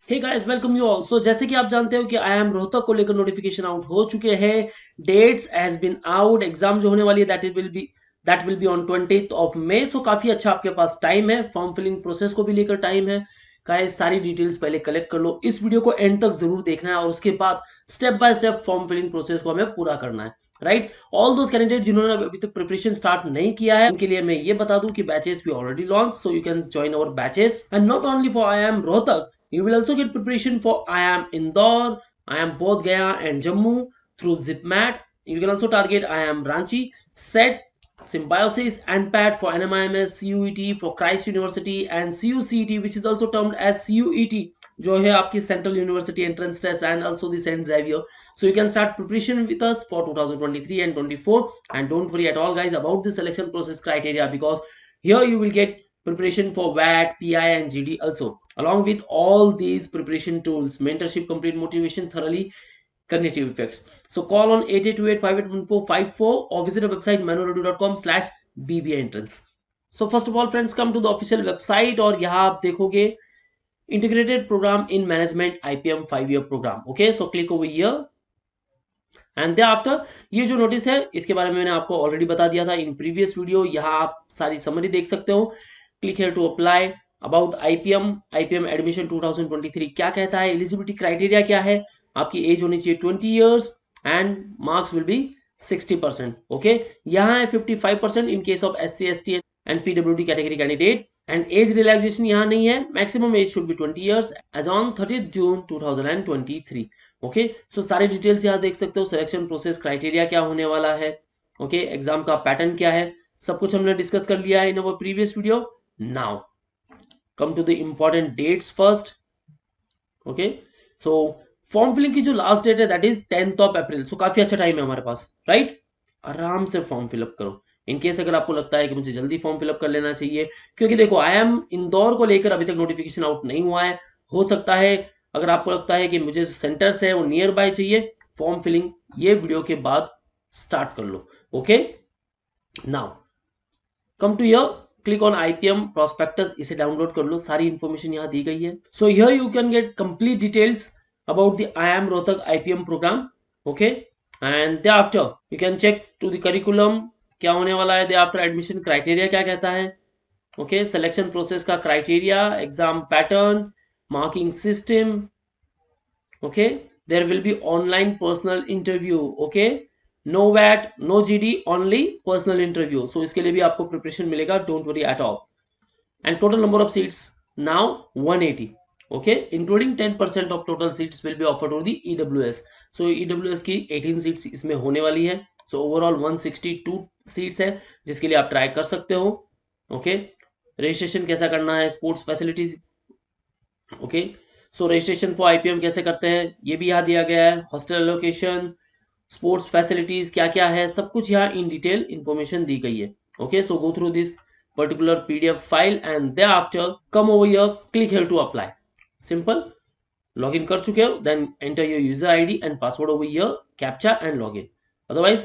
Hey guys welcome you all. So जैसे कि आप जानते हो कि आई एम रोहतक को लेकर नोटिफिकेशन आउट हो चुके हैं। Dates has been out. Exam जो होने वाली है that will be on 20th of May. So काफी अच्छा आपके पास टाइम है, फॉर्म फिलिंग प्रोसेस को भी लेकर टाइम है। गाइस सारी डिटेल्स पहले कलेक्ट कर लो, इस वीडियो को एंड तक जरूर देखना है और उसके बाद step by step form filling process को हमें पूरा करना है। राइट, ऑल दोज कैंडिडेट जिन्होंने अभी तक प्रिपरेशन स्टार्ट नहीं किया है उनके लिए मैं ये बता दूं कि बैचेस भी already launch, so you can join our batches and not only for I am Rohtak. You will also get preparation for IIM Indore, IIM Bodh Gaya and Jammu through ZipMat. You can also target IIM Ranchi, SET, Symbiosis, ANPAT for NMIMS, CUET for Christ University and CUCET, which is also termed as CUET, जो है आपकी Central University Entrance Test and also the Saint Xavier. So you can start preparation with us for 2023 and 24, and don't worry at all guys about the selection process criteria, because here you will get preparation for VAT, PI and GD also, along with all these preparation tools, mentorship, complete motivation, thoroughly cognitive effects. So call on 8828581454 or visit our website manualredu.com/bba entrance. So first of all friends, come to the official website और यहाँ आप देखोगे integrated program in management IPM 5-year program. Okay, so click over here and after ये जो notice है इसके बारे में मैंने आपको ऑलरेडी बता दिया था इन प्रीवियस वीडियो। यहाँ आप सारी समरी देख सकते हो। Click here to apply, about IPM admission 2023 क्या कहता है, एलिजिबिलिटी क्राइटेरिया क्या है, आपकी एज होनी चाहिए 20 years and marks will be 60%। Okay, यहाँ है 55% in case of SC ST and PWD category candidate, and age relaxation यहाँ नहीं है। Maximum age should be 20 years age on 30 June 2023। Okay, so सारी डिटेल्स यहाँ देख सकते हो। सिलेक्शन प्रोसेस क्राइटेरिया क्या होने वाला है, ओके, एग्जाम का पैटर्न क्या है, सब कुछ हमने डिस्कस कर लिया है in our previous video. Now come to the important dates first. Okay, so form filling की जो लास्ट डेट है that is 10th April. So काफी अच्छा टाइम है हमारे पास, राइट। आराम से फॉर्म फिलअप करो। इन केस अगर आपको लगता है कि मुझे जल्दी फॉर्म फिलअप कर लेना चाहिए, क्योंकि देखो आई एम इंदौर को लेकर अभी तक नोटिफिकेशन आउट नहीं हुआ है। हो सकता है अगर आपको लगता है कि मुझे सेंटर्स है वो नियर बाय चाहिए, फॉर्म फिलिंग ये वीडियो के बाद स्टार्ट कर लो। Okay, now come to your click on IPM prospectus, इसे डाउनलोड कर लो, सारी इंफॉर्मेशन यहाँ दी गई है। So here you can get complete details about the IIM Rohtak IPM programme. Okay, and they after you can check to the curriculum क्या होने वाला है, दे आफ्टर एडमिशन क्राइटेरिया क्या कहता है, ओके, सिलेक्शन प्रोसेस का criteria, exam pattern, marking system, okay, there will be online personal interview, okay, no वैट no GD, only personal interview. So इसके लिए भी आपको प्रिपरेशन मिलेगा, don't worry at all. And total number of seats now 180, okay, including 10% of total seats will be offered to the EWS. So EWS की 18 seats इसमें होने वाली है। सो ओवरऑल 162 सीट्स है जिसके लिए आप ट्राई कर सकते हो। ओके, रजिस्ट्रेशन कैसा करना है, sports facilities, okay, so registration for IPM कैसे करते हैं ये भी यहाँ दिया गया है। हॉस्टल एलोकेशन, स्पोर्ट्स फैसिलिटीज क्या क्या है, सब कुछ यहाँ इन डिटेल इंफॉर्मेशन दी गई है। Okay, so go through this particular PDF file and thereafter come over here, click here to apply. Simple. Login कर चुके हो, then enter your user ID and password over here, captcha and login. Otherwise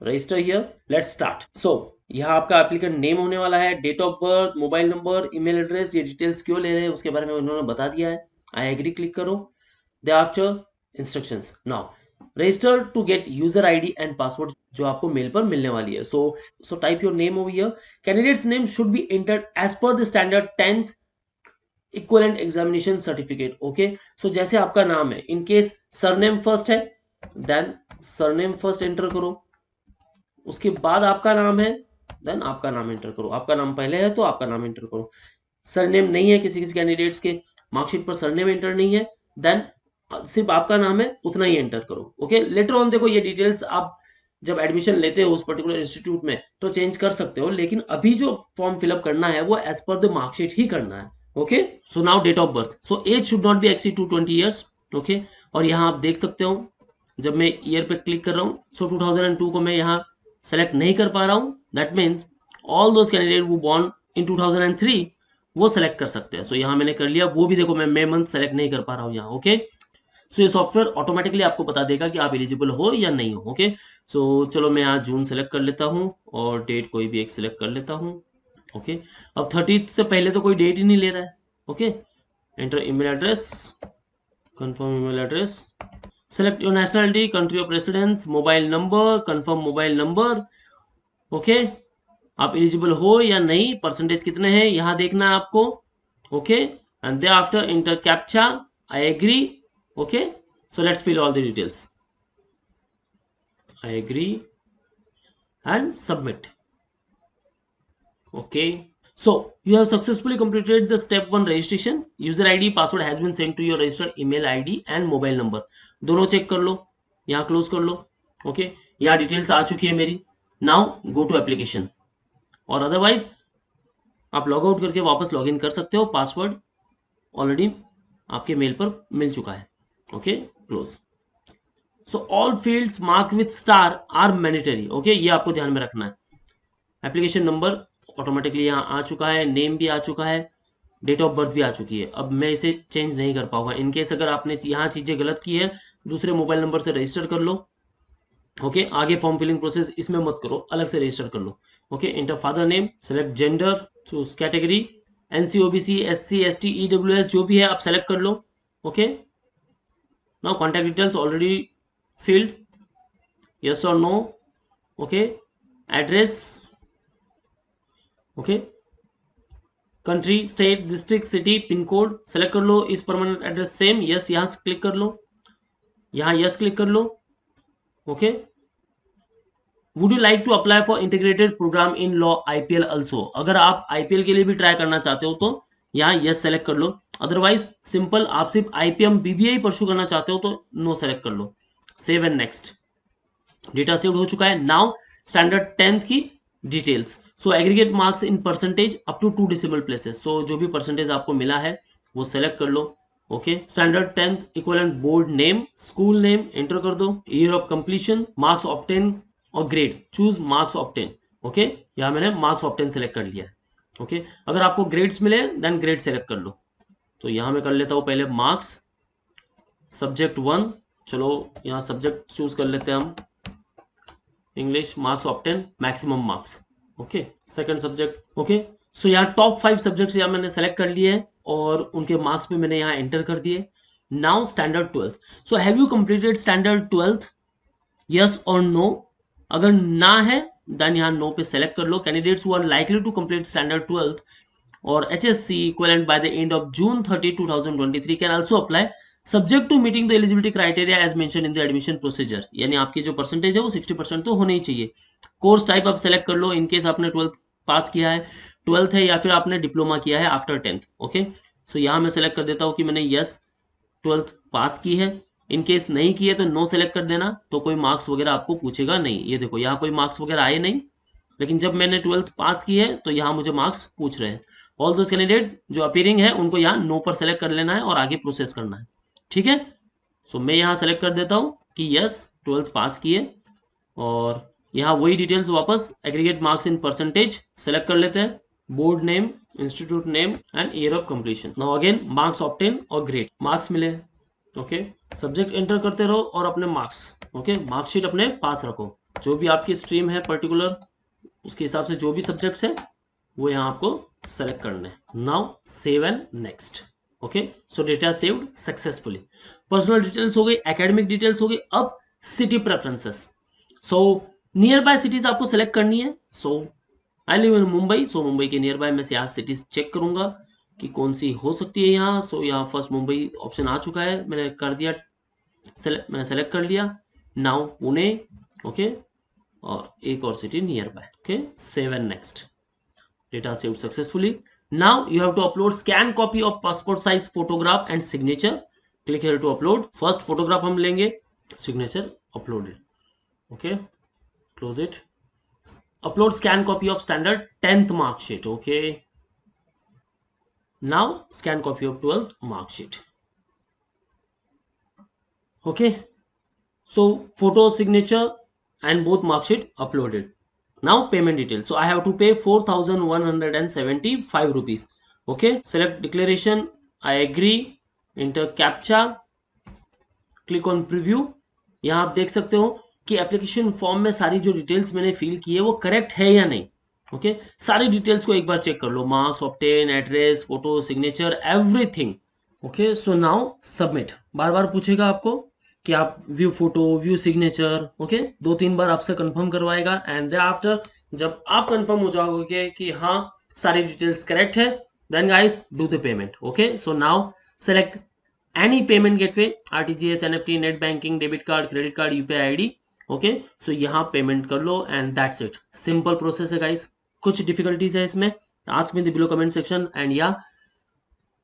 register here. Let's start. So यहाँ आपका applicant name होने वाला है, date of birth, mobile number, email address, ये details क्यों ले रहे हैं उसके बारे में उन्होंने बता दिया है। आई एग्री क्लिक करो। thereafter instructions. Now register to get user ID and password जो आपको मेल पर मिलने वाली है। so type your name over here. Candidate's name should be entered as per the standard 10th equivalent examination certificate. Okay, so जैसे आपका नाम है, इन केस सरनेम फर्स्ट है देन सरनेम फर्स्ट एंटर करो, उसके बाद आपका नाम है देन आपका नाम एंटर करो, आपका नाम पहले है तो आपका नाम एंटर करो। सरनेम नहीं है किसी किसी कैंडिडेट्स के मार्कशीट पर, सरनेम एंटर नहीं है, देन सिर्फ आपका नाम है उतना ही एंटर करो। ओके, लेटर ऑन देखो ये डिटेल्स आप जब एडमिशन लेते हो उस पर्टिकुलर इंस्टीट्यूट में तो चेंज कर सकते हो, लेकिन अभी जो फॉर्म फिलअप करना है वो एज पर द मार्कशीट ही करना है। Okay, so now date of birth, so age should not be exceed to 20 years. Okay, और यहाँ आप देख सकते हो जब मैं ईयर पे क्लिक कर रहा हूँ, सो 2002 को मैं यहाँ सेलेक्ट नहीं कर पा रहा हूँ, that means all those candidate वो बॉर्न इन 2003 वो सेलेक्ट कर सकते हैं। सो यहाँ मैंने कर लिया, वो भी देखो मैं मे मंथ सेलेक्ट नहीं कर पा रहा हूँ यहाँ। ओके, सो ये सॉफ्टवेयर ऑटोमेटिकली आपको बता देगा कि आप एलिजिबल हो या नहीं हो। ओके, सो चलो मैं यहाँ जून सेलेक्ट कर लेता हूँ और डेट कोई भी एक सिलेक्ट कर लेता हूँ। ओके, अब 30 से पहले तो कोई डेट ही नहीं ले रहा है। Okay, enter email address, confirm email address, select your nationality, country of residence, mobile number, confirm mobile number. Okay, आप एलिजिबल हो या नहीं, परसेंटेज कितने हैं यहां देखना है आपको. Okay, and they after enter captcha, I agree. Okay, so let's fill all the details. I agree and submit. Okay, so you have successfully completed the step 1 registration. User ID password has been sent to your registered email ID and mobile number. दोनों check कर लो, यहाँ close कर लो. Okay, यहाँ details आ चुकी है मेरी. Now go two application, और अदरवाइज आप लॉग आउट करके वापस लॉग इन कर सकते हो. पासवर्ड ऑलरेडी आपके मेल पर मिल चुका है. Okay, close. So all fields mark with star are mandatory. Okay, ये आपको ध्यान में रखना है. एप्लीकेशन नंबर ऑटोमेटिकली यहाँ आ चुका है, नेम भी आ चुका है, डेट ऑफ बर्थ भी आ चुकी है. अब मैं इसे चेंज नहीं कर पाऊंगा. इनकेस अगर आपने यहाँ चीज़ें गलत की है, दूसरे मोबाइल नंबर से रजिस्टर कर लो. ओके, आगे फॉर्म फिलिंग प्रोसेस इसमें मत करो, अलग से रजिस्टर कर लो. Okay, enter father name, select gender, choose category, NC OBC, SC, ST, EWS जो भी है आप सेलेक्ट कर लो. Okay, now contact details already filled, yes or no. okay, address, okay, country, state, district, city, pin code select कर लो. इस permanent address same, yes यहां से क्लिक कर लो, यहां यस क्लिक कर लो. Okay, would you like to apply for integrated programme in law IPL also. अगर आप आईपीएल के लिए भी ट्राई करना चाहते हो तो यहाँ यस सेलेक्ट कर लो. अदरवाइज सिंपल आप सिर्फ आईपीएम बीबीए परस्यू करना चाहते हो तो नो सेलेक्ट कर लो. Save and next. Data save हो चुका है. नाउ स्टैंडर्ड 10th की details. So aggregate marks in percentage up to 2 decimal places. So जो भी परसेंटेज आपको मिला है वो सेलेक्ट कर लो. Okay, standard 10th equivalent board name, school name enter कर दो, year of completion, marks obtain और grade, choose marks obtain. Okay, यहाँ मैंने मार्क्स ऑब्टेन सेलेक्ट कर लिया है. ओके, अगर आपको ग्रेड्स मिले देन ग्रेड सेलेक्ट कर लो. तो यहाँ मैं कर लेता हूँ पहले मार्क्स, सब्जेक्ट 1. चलो यहाँ सब्जेक्ट चूज कर लेते हैं हम, English, marks obtain maximum marks. Okay, second subject. Okay, so यहाँ टॉप 5 सब्जेक्ट्स यहाँ मैंने सेलेक्ट कर लिए हैं और उनके मार्क्स भी मैंने यहाँ एंटर कर दिए. Now standard 12th. So have you completed standard 12th, yes और नो. अगर ना है देन यहाँ नो पे सेलेक्ट कर लो. Candidates who are likely to complete standard 12th और HSC equivalent by the end of June 30, 2023 can also apply subject to meeting the eligibility criteria as mentioned in the admission procedure. यानी आपकी जो percentage है वो 60% तो होने ही चाहिए. Course type आप सेलेक्ट कर लो, इनकेस आपने 12th पास किया है, 12th है या फिर आपने डिप्लोमा किया है आफ्टर 10th. ओके, सो यहाँ मैं सेलेक्ट कर देता हूँ कि मैंने यस 12th पास की है. इनकेस नहीं की है तो नो सेलेक्ट कर देना, तो कोई मार्क्स वगैरह आपको पूछेगा नहीं. ये देखो यहाँ कोई मार्क्स वगैरह आए नहीं, लेकिन जब मैंने 12th पास की है तो यहाँ मुझे मार्क्स पूछ रहे हैं. ऑल दोस कैंडिडेट जो अपीयरिंग है उनको यहाँ नो पर सेलेक्ट कर लेना है और आगे प्रोसेस करना है. ठीक है, सो मैं यहाँ सेलेक्ट कर देता हूँ कि यस 12th पास किए, और यहाँ वही डिटेल्स वापस aggregate marks in percentage select कर लेते हैं, board name, institute name and year of completion. Now again marks obtain और ग्रेड, मार्क्स मिले. ओके, सब्जेक्ट एंटर करते रहो और अपने मार्क्स. ओके, मार्कशीट अपने पास रखो, जो भी आपकी स्ट्रीम है पर्टिकुलर उसके हिसाब से जो भी सब्जेक्ट्स है वो यहाँ आपको सेलेक्ट करना है. Now save and next. Okay, so data saved successfully. Personal details हो गई, एकेडमिक डिटेल्स हो गई. अब city preferences. So near by cities आपको सेलेक्ट करनी है. सो आई लिव इन मुंबई, सो मुंबई के नियर बाय मैं यहाँ सिटीज चेक करूंगा कि कौन सी हो सकती है यहाँ. सो यहाँ फर्स्ट मुंबई ऑप्शन आ चुका है, मैंने कर दिया, मैंने सेलेक्ट कर लिया. नाउ पुणे. ओके, और एक और city near by. Okay, save and next. Data saved successfully. Now you have to upload scan copy of passport size photograph and signature. Click here to upload. First photograph हम लेंगे, signature uploaded. Okay, close it. Upload scan copy of standard 10th mark sheet. Okay, now scan copy of 12th mark sheet. Okay, so photo, signature and both mark sheet uploaded. Now payment details. So I have to pay 4,175 rupees. Okay, select declaration, I agree, enter captcha, click on preview. यहाँ आप देख सकते हो कि application form में सारी जो details मैंने फिल की है वो करेक्ट है या नहीं. ओके, सारी डिटेल्स को एक बार चेक कर लो, marks obtain, address, photo, signature, everything. Okay, so now submit. बार बार पूछेगा आपको कि आप view photo, view signature, okay, 2-3 बार आपसे कंफर्म करवाएगा एंड आफ्टर जब आप कंफर्म हो जाओगे कि हाँ सारी डिटेल्स करेक्ट है, then guys do the payment. Okay, so now select any payment gateway, RTGS, NFT, net banking, debit card, credit card, UPI ID. Okay, so यहाँ पेमेंट कर लो and that's it. Simple process है guys, कुछ difficulties है इसमें, ask me the below comment section and या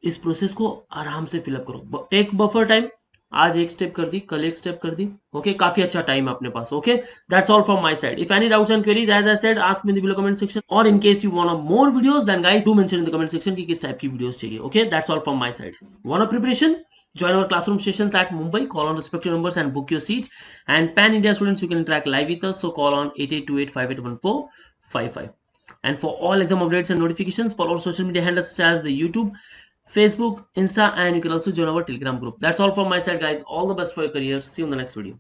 इस process को आराम से फिलअप करो। टेक बफर टाइम, आज एक स्टेप कर दी, कल एक स्टेप कर दी। ओके, काफी अच्छा टाइम अपने पास। Okay, that's all from my side. If any doubts and queries, as I said, ask me in the below comment section, और in case you want more videos then guys do mention in the comment section कि किस type की videos चाहिए। Okay, that's all from my side. Want preparation? Join our classroom sessions at Mumbai. Call on respective numbers and book your seat. And Pan India students, you can interact live with us. So call on 8828581455. And for all exam updates and notifications, follow our social media handles such as the YouTube, Facebook, Insta, and you can also join our Telegram group. That's all from my side, guys. All the best for your career. See you in the next video.